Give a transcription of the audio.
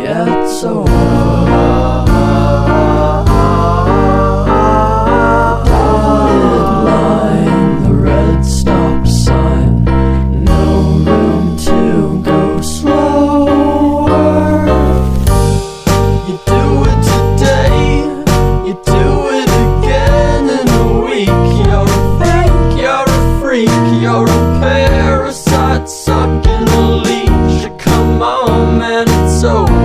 Yeah, it's over. Dotted line, the red stop sign. No room to go slower. You do it today, you do it again in a week. You're a fake, you're a freak, you're a parasite sucking a leech. Come on, man, it's over.